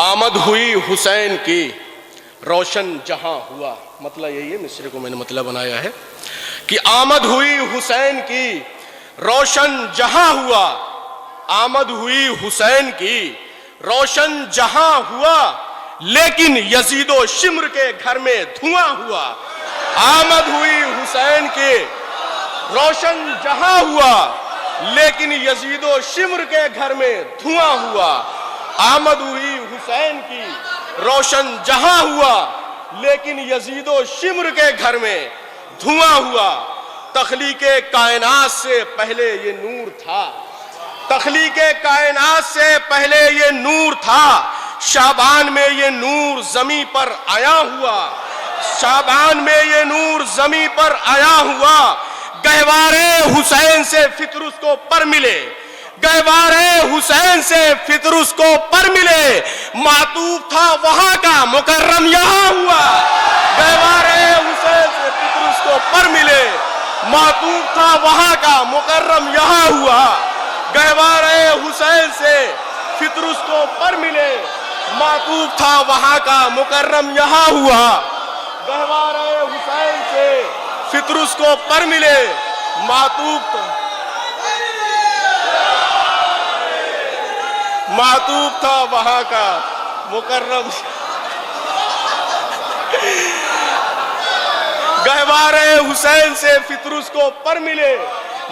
आमद हुई हुसैन की रोशन जहां हुआ। मतलब यही है, मिसरे को मैंने मतलब बनाया है कि आमद हुई हुसैन की रोशन जहां हुआ, आमद हुई हुसैन की रोशन जहां हुआ, लेकिन यजीदो शिम्र के घर में धुआं हुआ। आमद हुई हुसैन की रोशन जहां हुआ, लेकिन यजीदो शिम्र के घर में धुआं हुआ। आमद हुई हुसैन की रोशन जहां हुआ, लेकिन यजीदो शिम्र के घर में धुआं हुआ। तख्लीके कायनात से पहले ये नूर था, तख्लीके कायनात से पहले ये नूर था। शाबान में ये नूर जमी पर आया हुआ, शाबान में ये नूर जमी पर आया हुआ। गहवारे हुसैन से फिक्र उसको पर मिले, गहवारे हुसैन से फिक्र उसको पर मिले। मातूब था वहां का मुकर्रम यहां हुआ। गहवारे हुसैन से फिक्र उसको पर मिले, मातूब था वहां का मुकर्रम यहां हुआ। गहवारे हुसैन से फिक्र उसको पर मिले, मातूब था वहां का मुकर्रम यहां हुआ। गहवारे हुसैन से फिक्र उसको पर मिले, मातूब था वहां का मुकर्रम। गहवारे हुसैन से फिक्र उसको पर मिले,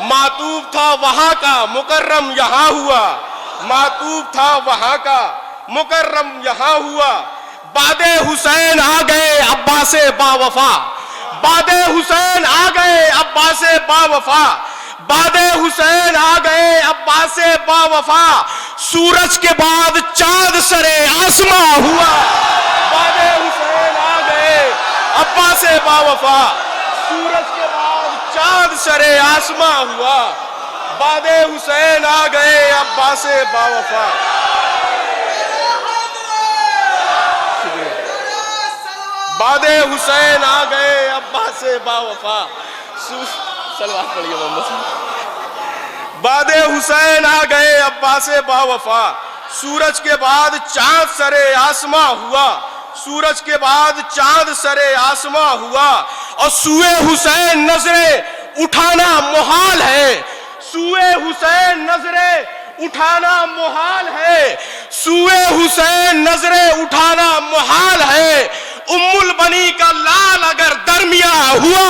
मातूब था वहां का मुकर्रम यहां हुआ। मातूब था वहां का मुकर्रम यहां हुआ। बादे हुसैन आ गए अब्बासे बावफा, बादे हुसैन आ गए अब्बासे बावफा। बादे हुसैन आ गए अब्बासे बावफा, सूरज के बाद चांद सरे आसमां हुआ। बादे हुसैन आ गए अब्बासे बावफा, सूरज के बाद चांद सरे आसमां हुआ। बादे हुसैन आ गए अब्बासे बावफा। बादे हुसैन आ गए अब्बासे बावफा। सलवात पढ़िए मोहम्मद। बादे हुसैन आ गए अब्बासे बावफा, सूरज के बाद चांद सरे आसमां हुआ। सूरज के बाद चांद सरे आसमां हुआ। और सूए हुसैन नजरे उठाना मुहाल है, सूए हुसैन नजरे उठाना मुहाल है। सूए हुसैन नजरे उठाना मुहाल है। उम्मुल बनी का लाल अगर दरमिया हुआ,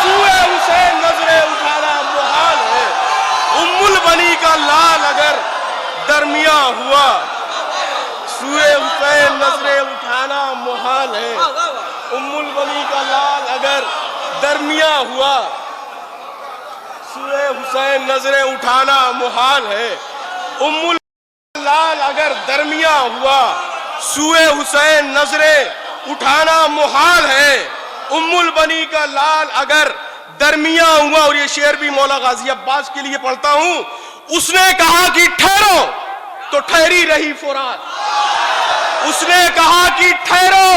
सूए हुसैन नजरे उठाना मुहाल है। उम्मुल बनी का लाल अगर दरमिया हुआ, सूए हुसैन नजरे उठाना मुहाल है। उम्मुल बनी का लाल अगर दरमिया हुआ, सूए हुसैन नजरे उठाना मुहाल है। उम्मुल लाल अगर दरमिया हुआ, सूए हुसैन नजरे उठाना मुहाल है। उम्मुल बनी का लाल अगर दरमिया हुआ। और ये शेर भी मौला गाजी अब्बास के लिए पढ़ता हूं। उसने कहा कि ठहरो तो ठहरी रही फुरात, उसने कहा कि ठहरो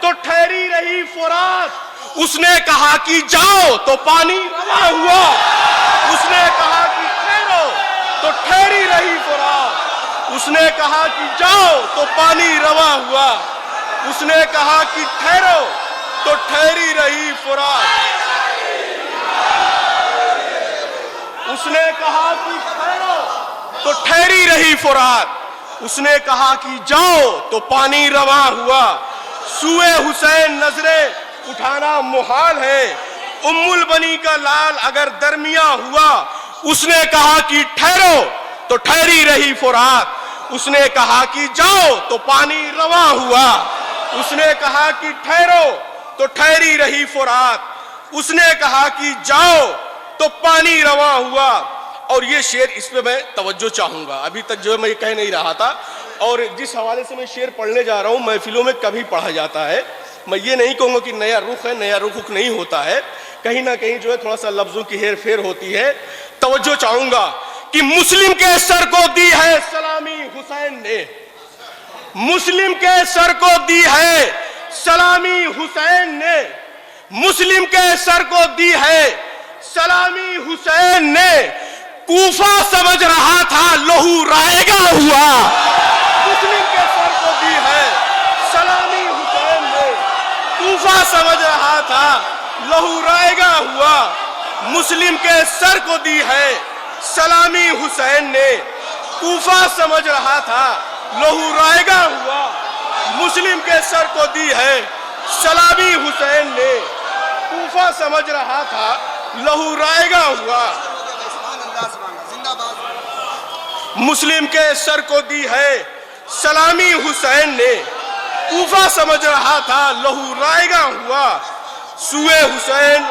तो ठहरी रही फुरात। उसने कहा कि जाओ तो पानी रवा हुआ, उसने कहा कि ठहरो तो ठहरी रही फुरात। उसने कहा कि जाओ तो पानी रवा हुआ, उसने कहा कि ठहरो तो ठहरी रही फुरात। उसने कहा कि ठहरो तो ठहरी रही फुरात। उसने कहा कि जाओ तो पानी रवा हुआ। सूए हुसैन नजरे उठाना मुहाल है। उम्मुल बनी का लाल अगर दरमिया हुआ, उसने कहा कि ठहरो तो ठहरी रही फुरात। उसने कहा कि जाओ तो पानी रवा हुआ, उसने कहा कि ठहरो तो ठहरी रही फुरात। उसने कहा कि जाओ तो पानी रवा हुआ। और ये शेर, इस पे मैं तवज्जो चाहूंगा। अभी तक जो है मैं कह नहीं रहा था, और जिस हवाले से मैं शेर पढ़ने जा रहा हूं, महफिलों में कभी पढ़ा जाता है। मैं ये नहीं कहूंगा कि नया रुख है, नया रुख नहीं होता है। कहीं ना कहीं जो है थोड़ा सा लफ्जों की हेर फेर होती है। तवज्जो चाहूंगा कि मुस्लिम के सर को दी है सलामी हुसैन ने, मुस्लिम के सर को दी है सलामी हुसैन ने। मुस्लिम के सर को दी है सलामी हुसैन ने। कूफा समझ रहा था लहू रायगा हुआ, मुस्लिम के सर को कूफा समझ रहा था लहू रायगा हुआ, मुस्लिम के सर को दी है सलामी हुसैन ने। कूफा समझ रहा था लहू रायगा हुआ, मुस्लिम के सर को दी है सलामी हुसैन ने। कूफा समझ रहा था लहू रायगा हुआ, मुस्लिम के सर को दी है सलामी हुसैन ने। कूफा समझ रहा था लहू रायगा हुआ, सुए हुसैन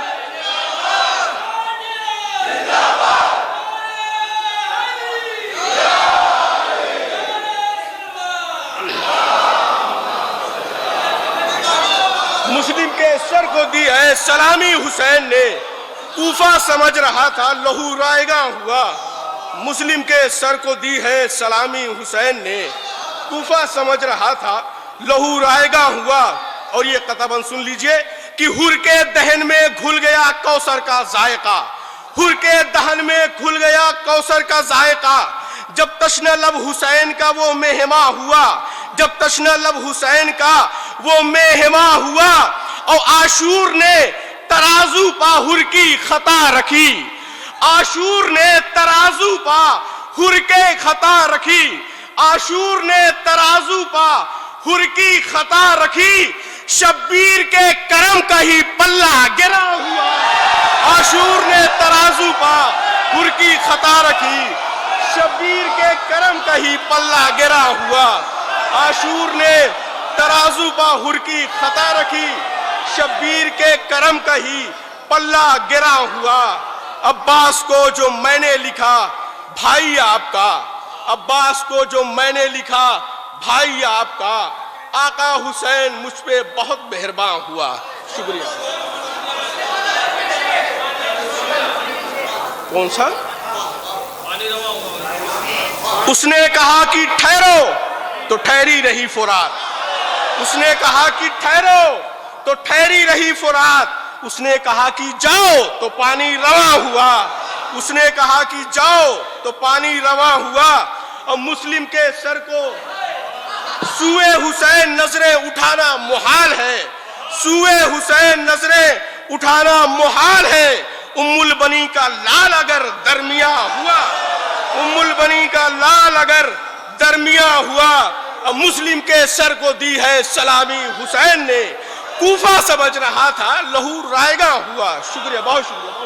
मुस्लिम के सर को दी है सलामी हुसैन ने। कूफा समझ रहा था लहू रायगा हुआ, मुस्लिम के सर को दी है सलामी हुसैन ने। कूफा समझ रहा था लहू रायगा हुआ। और ये कतबन सुन लीजिए कि हुर के दहन में घुल गया कौसर का जायका, हुर के दहन में घुल गया कौसर का जायका। जब तश्न लब हुसैन का वो मेहमा हुआ, जब तश्न लब हुसैन का वो मेहमा हुआ, और आशूर ने तराजू पा हुर की खता रखी, आशूर ने तराजू पा हुर के खता रखी, आशूर ने तराजू पा हुर की खता रखी। शब्बीर के करम का ही पल्ला गिरा हुआ, आशूर ने तराजू पा हुर की खता रखी, शब्बीर के करम का ही पल्ला गिरा हुआ। आशूर ने तराजू पा हुर की खता रखी, शब्बीर के करम का ही पल्ला गिरा हुआ। अब्बास को जो मैंने लिखा भाई आपका, अब्बास को जो मैंने लिखा भाई आपका, आका हुसैन मुझ पे बहुत मेहरबान हुआ। शुक्रिया। कौन सा? उसने कहा कि ठहरो तो ठहरी रही फुरात, उसने कहा कि ठहरो तो ठहरी रही फुरात, उसने कहा कि जाओ तो पानी रवा हुआ, उसने कहा कि जाओ तो पानी रवा हुआ। और मुस्लिम के सर को सुए हुसैन नजरें उठाना मुहाल है, सुए हुसैन नजरें उठाना मुहाल है। उम्मुल बनी का लाल अगर दरमिया हुआ, उम्मुल बनी का लाल अगर दरमिया हुआ, और मुस्लिम के सर को दी है सलामी हुसैन ने। कूफा समझ रहा था लहू रायगा हुआ। शुक्रिया, बहुत शुक्रिया।